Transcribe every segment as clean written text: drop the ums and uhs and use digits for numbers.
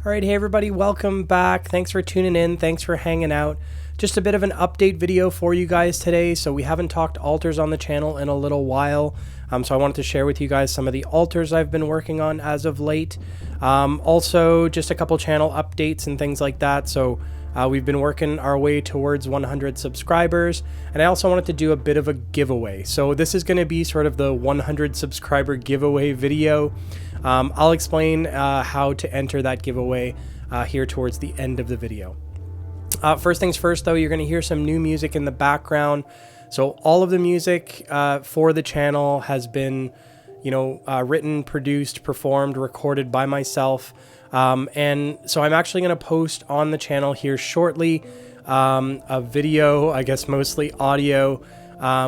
All right, hey everybody, welcome back. Thanks for tuning in. Thanks for hanging out. Just a bit of an update video for you guys today. So we haven't talked altars on the channel in a little while. So I wanted to share with you guys some of the altars I've been working on as of late. Also, just a couple channel updates and things like that. So we've been working our way towards 100 subscribers. And I also wanted to do a bit of a giveaway. So this is going to be sort of the 100 subscriber giveaway video. I'll explain how to enter that giveaway here towards the end of the video. First things first, though, you're going to hear some new music in the background. So all of the music for the channel has been, written, produced, performed, recorded by myself. And so I'm actually going to post on the channel here shortly a video, I guess mostly audio,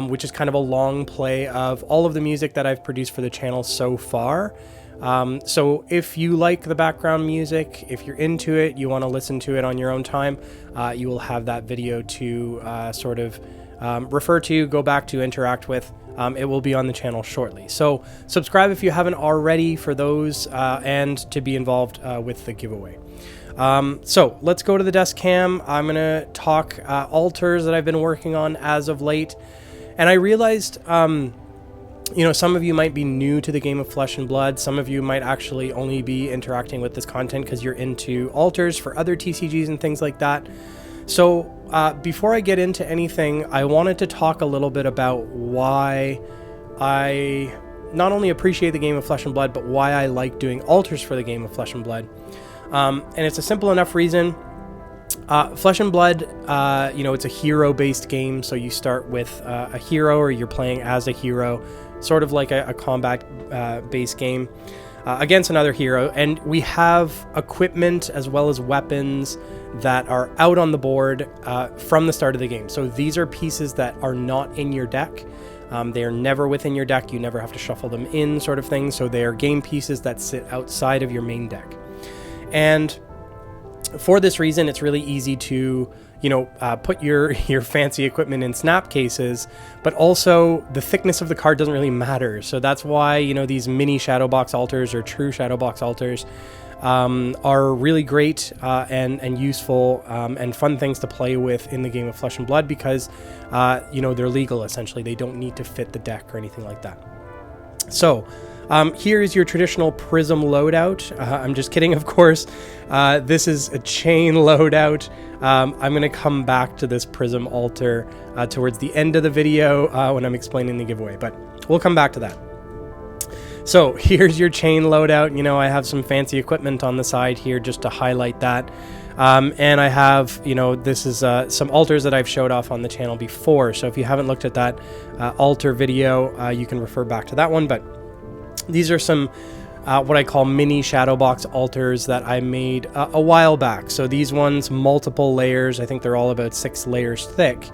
which is kind of a long play of all of the music that I've produced for the channel so far. So if you like the background music, if you're into it, you want to listen to it on your own time, you will have that video to sort of refer to, go back to, interact with. It will be on the channel shortly. So subscribe if you haven't already for those and to be involved with the giveaway. So let's go to the desk cam. I'm going to talk altars that I've been working on as of late. And I realized... some of you might be new to the game of Flesh and Blood. Some of you might actually only be interacting with this content because you're into altars for other TCGs and things like that. So before I get into anything, I wanted to talk a little bit about why I not only appreciate the game of Flesh and Blood, but why I like doing altars for the game of Flesh and Blood. And it's a simple enough reason. Flesh and Blood, it's a hero-based game, so you start with a hero, or you're playing as a hero, sort of like a combat-based game against another hero, and we have equipment as well as weapons that are out on the board from the start of the game. So these are pieces that are not in your deck. They are never within your deck. You never have to shuffle them in, sort of thing. So they are game pieces that sit outside of your main deck. And for this reason, it's really easy to, put your fancy equipment in snap cases, but also the thickness of the card doesn't really matter. So that's why, these mini shadow box altars or true shadow box altars are really great and useful and fun things to play with in the game of Flesh and Blood because, they're legal, essentially. They don't need to fit the deck or anything like that. So... here is your traditional prism loadout. I'm just kidding, of course. This is a chain loadout. I'm going to come back to this prism altar towards the end of the video when I'm explaining the giveaway, but we'll come back to that. So here's your chain loadout. I have some fancy equipment on the side here just to highlight that. And I have, this is some altars that I've showed off on the channel before. So if you haven't looked at that altar video, you can refer back to that one. But these are some what I call mini shadow box altars that I made a while back. So these ones, multiple layers. I think they're all about 6 layers thick.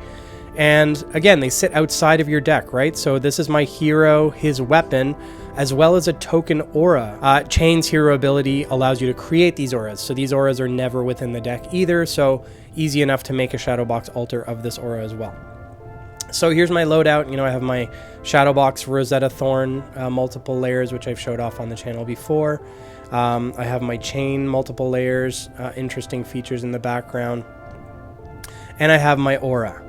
And again, they sit outside of your deck, right? So this is my hero, his weapon, as well as a token aura. Chain's hero ability allows you to create these auras. So these auras are never within the deck either. So easy enough to make a shadow box altar of this aura as well. So here's my loadout. I have my Shadowbox Rosetta Thorn, multiple layers, which I've showed off on the channel before. I have my chain, multiple layers, interesting features in the background. And I have my aura.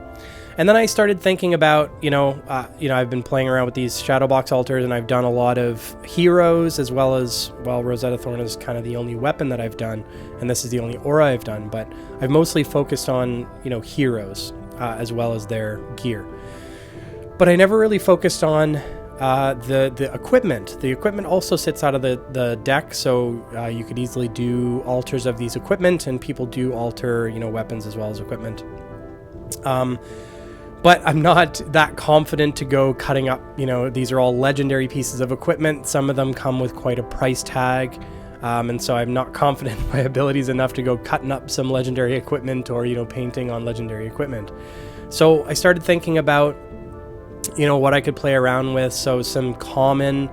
And then I started thinking about, I've been playing around with these Shadowbox altars, and I've done a lot of heroes, as well as, Rosetta Thorn is kind of the only weapon that I've done, and this is the only aura I've done, but I've mostly focused on, heroes, as well as their gear. But I never really focused on the equipment. The equipment also sits out of the deck, so you could easily do altars of these equipment, and people do alter, weapons as well as equipment. But I'm not that confident to go cutting up, these are all legendary pieces of equipment. Some of them come with quite a price tag. And so I'm not confident in my abilities enough to go cutting up some legendary equipment or, painting on legendary equipment. So I started thinking about, what I could play around with. So some common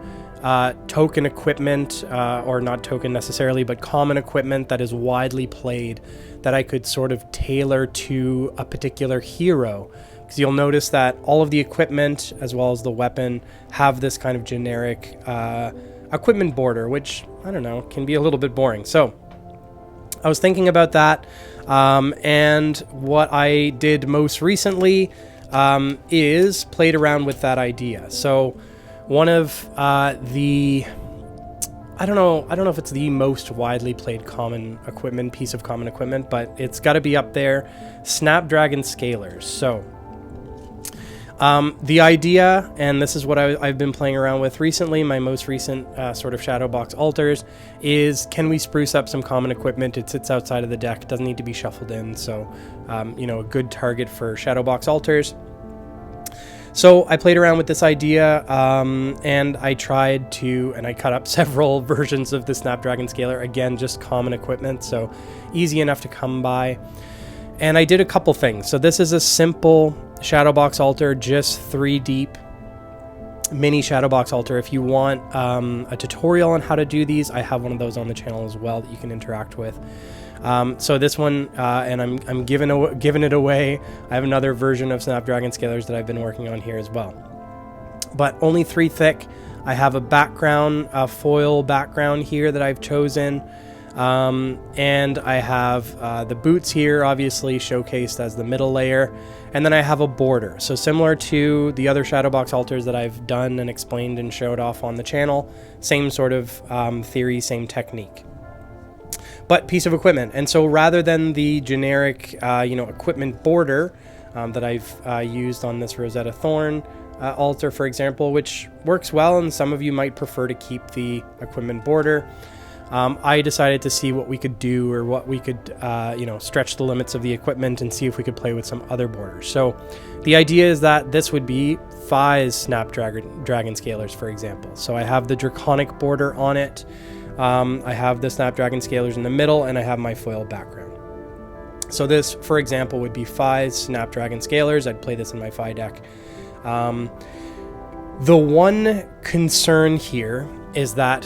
token equipment, or not token necessarily, but common equipment that is widely played that I could sort of tailor to a particular hero. Because you'll notice that all of the equipment as well as the weapon have this kind of generic equipment border, which, I don't know, can be a little bit boring. So I was thinking about that, and what I did most recently is played around with that idea. So one of the, I don't know if it's the most widely played piece of common equipment, but it's got to be up there, Snapdragon Scalers. So the idea, and this is what I've been playing around with recently, my most recent sort of Shadowbox altars, is can we spruce up some common equipment? It sits outside of the deck, doesn't need to be shuffled in, so you know, a good target for Shadowbox altars. So I played around with this idea, and I tried to, and I cut up several versions of the Snapdragon Scaler, again, just common equipment, so easy enough to come by. And I did a couple things. So this is a simple Shadowbox altar, just 3 deep, mini Shadowbox altar. If you want a tutorial on how to do these, I have one of those on the channel as well that you can interact with. So this one, and I'm giving it away. I have another version of Snapdragon Scalers that I've been working on here as well, but only 3 thick. I have a background, a foil background here that I've chosen. And I have the boots here, obviously showcased as the middle layer, and then I have a border. So similar to the other Shadowbox altars that I've done and explained and showed off on the channel, same sort of theory, same technique, but piece of equipment. And so rather than the generic, you know, equipment border that I've used on this Rosetta Thorn altar, for example, which works well, and some of you might prefer to keep the equipment border, I decided to see what we could do, or what we could, you know, stretch the limits of the equipment and see if we could play with some other borders. So the idea is that this would be Fi's Snapdragon Scalers, for example. So I have the Draconic border on it. I have the Snapdragon Scalers in the middle, and I have my foil background. So this, for example, would be Fi's Snapdragon Scalers. I'd play this in my Fi deck. The one concern here is that,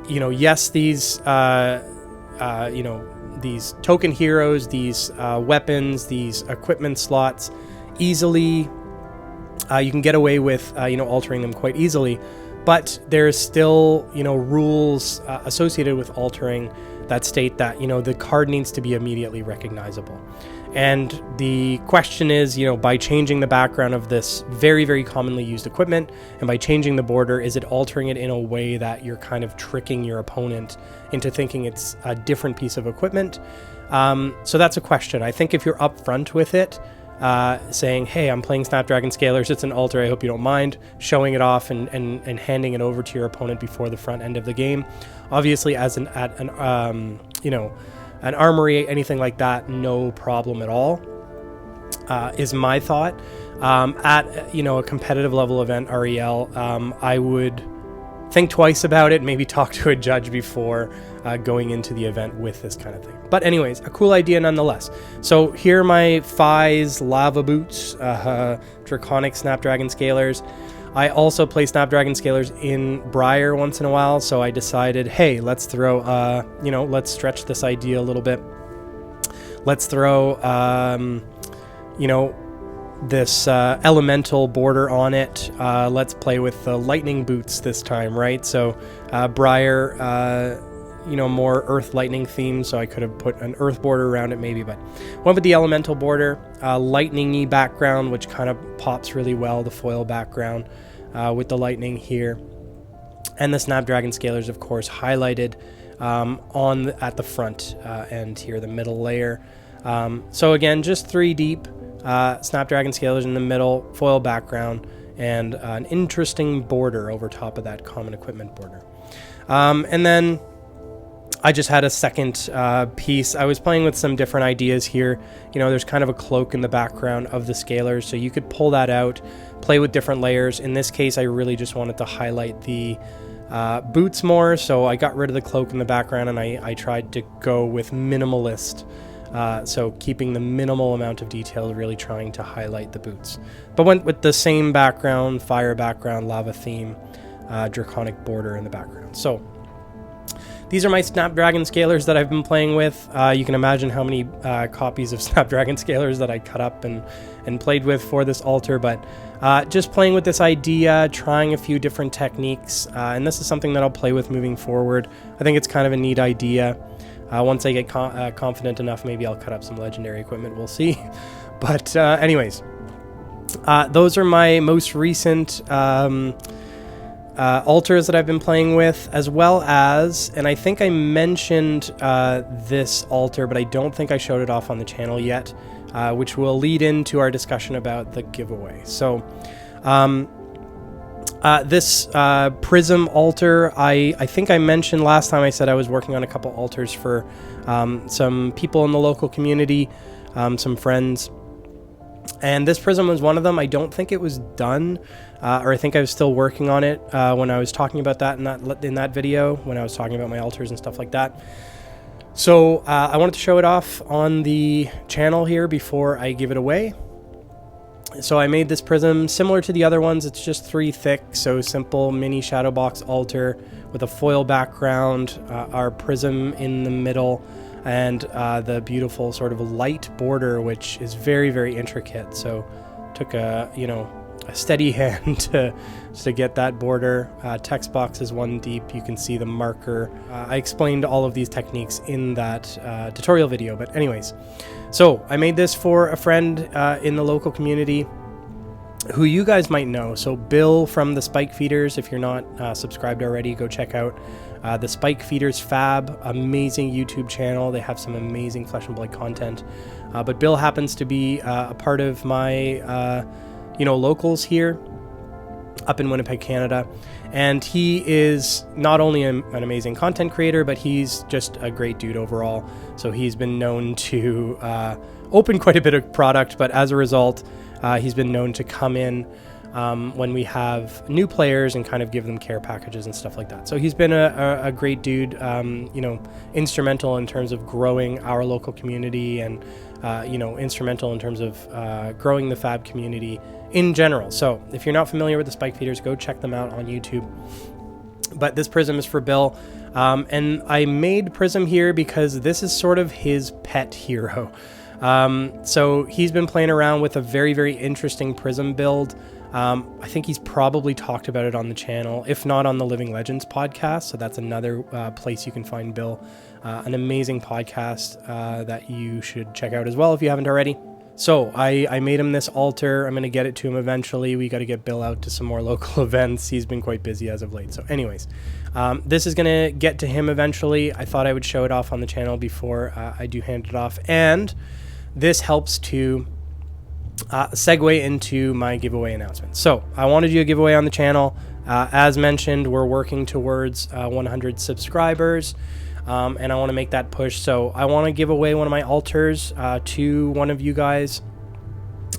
you know, yes, these, you know, these token heroes, these weapons, these equipment slots, easily, you can get away with, you know, altering them quite easily, but there's still, you know, rules associated with altering that state that, you know, the card needs to be immediately recognizable. And the question is, you know, by changing the background of this very, very commonly used equipment, and by changing the border, is it altering it in a way that you're kind of tricking your opponent into thinking it's a different piece of equipment? So that's a question. I think if you're upfront with it, saying, hey, I'm playing Snapdragon Scalers, it's an altar, I hope you don't mind, showing it off and handing it over to your opponent before the front end of the game. Obviously, as you know, an armory, anything like that, no problem at all, is my thought. At, you know, a competitive level event, REL, I would think twice about it, maybe talk to a judge before going into the event with this kind of thing. But anyways, a cool idea nonetheless. So here are my Fi's Lava Boots, Draconic Snapdragon Scalers. I also play Snapdragon Scalers in Briar once in a while, so I decided, hey, let's throw, you know, let's stretch this idea a little bit. Let's throw, you know, this elemental border on it. Let's play with the lightning boots this time, right? So Briar, you know, more earth lightning theme, so I could have put an earth border around it maybe, but went with the elemental border, lightning-y background, which kind of pops really well, the foil background with the lightning here, and the Snapdragon Scalers, of course, highlighted at the front end here, the middle layer. So again, just 3 deep, Snapdragon Scalers in the middle, foil background, and an interesting border over top of that common equipment border. And then I just had a second piece. I was playing with some different ideas here. You know, there's kind of a cloak in the background of the Scalers, so you could pull that out, play with different layers. In this case, I really just wanted to highlight the boots more, so I got rid of the cloak in the background, and I tried to go with minimalist. So keeping the minimal amount of detail, really trying to highlight the boots. But went with the same background, fire background, lava theme, draconic border in the background. So these are my Snapdragon Scalers that I've been playing with. You can imagine how many copies of Snapdragon Scalers that I cut up and played with for this altar, but just playing with this idea, trying a few different techniques, and this is something that I'll play with moving forward. I think it's kind of a neat idea. Once I get confident enough, maybe I'll cut up some legendary equipment. We'll see. But anyways, those are my most recent altars that I've been playing with, as well as, and I think I mentioned this altar, but I don't think I showed it off on the channel yet, which will lead into our discussion about the giveaway. So this prism altar, I think I mentioned last time I said I was working on a couple altars for some people in the local community, some friends. And this prism was one of them. I don't think it was done, or I think I was still working on it when I was talking about that in that video, when I was talking about my altars and stuff like that. So I wanted to show it off on the channel here before I give it away. So I made this prism similar to the other ones. It's just 3 thick, so simple mini shadow box altar with a foil background, our prism in the middle, and the beautiful sort of light border, which is very, very intricate. So took a steady hand to get that border. Text box is 1 deep. You can see the marker. I explained all of these techniques in that tutorial video. But anyways, so I made this for a friend in the local community who you guys might know. So Bill from the Spike Feeders, if you're not subscribed already, go check out the Spike Feeders Fab, amazing YouTube channel. They have some amazing Flesh and Blood content. But Bill happens to be a part of my, locals here up in Winnipeg, Canada. And he is not only an amazing content creator, but he's just a great dude overall. So he's been known to open quite a bit of product, but as a result, he's been known to come in when we have new players and kind of give them care packages and stuff like that. So he's been a great dude, instrumental in terms of growing our local community and, instrumental in terms of growing the Fab community in general. So if you're not familiar with the Spike Feeders, go check them out on YouTube. But this prism is for Bill. And I made Prism here because this is sort of his pet hero. So he's been playing around with a very, very interesting prism build. I think he's probably talked about it on the channel, if not on the Living Legends podcast. So that's another place you can find Bill. An amazing podcast that you should check out as well if you haven't already. So I made him this altar. I'm going to get it to him eventually. We got to get Bill out to some more local events. He's been quite busy as of late. So anyways, this is going to get to him eventually. I thought I would show it off on the channel before I do hand it off. And this helps to segue into my giveaway announcement. So I want to do a giveaway on the channel. As mentioned, we're working towards 100 subscribers, and I want to make that push. So I want to give away one of my altars to one of you guys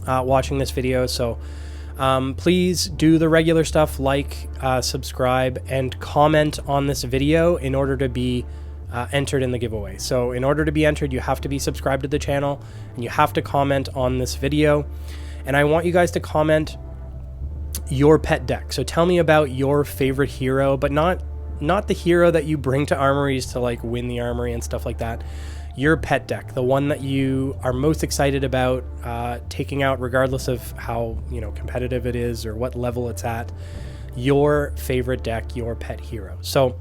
watching this video. So please do the regular stuff, like, subscribe, and comment on this video in order to be entered in the giveaway. So in order to be entered, you have to be subscribed to the channel and you have to comment on this video. And I want you guys to comment your pet deck. So tell me about your favorite hero, but not the hero that you bring to armories to like win the armory and stuff like that. Your pet deck, the one that you are most excited about taking out, regardless of how competitive it is or what level it's at. Your favorite deck, your pet hero. So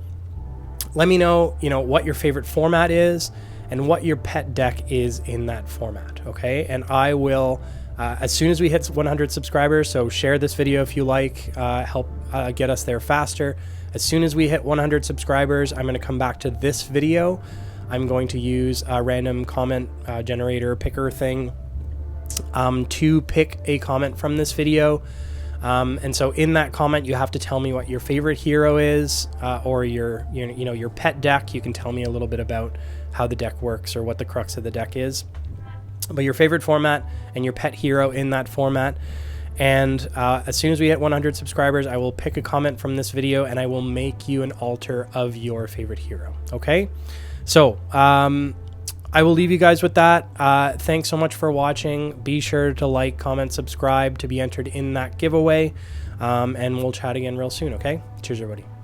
let me know, what your favorite format is and what your pet deck is in that format, okay? And I will, as soon as we hit 100 subscribers, so share this video if you like, help get us there faster. As soon as we hit 100 subscribers, I'm going to come back to this video. I'm going to use a random comment generator picker thing to pick a comment from this video. And so in that comment, you have to tell me what your favorite hero is, or your pet deck. You can tell me a little bit about how the deck works or what the crux of the deck is, but your favorite format and your pet hero in that format. And as soon as we hit 100 subscribers, I will pick a comment from this video and I will make you an altar of your favorite hero. Okay. So, I will leave you guys with that. Thanks so much for watching. Be sure to like, comment, subscribe to be entered in that giveaway. And we'll chat again real soon, okay? Cheers, everybody.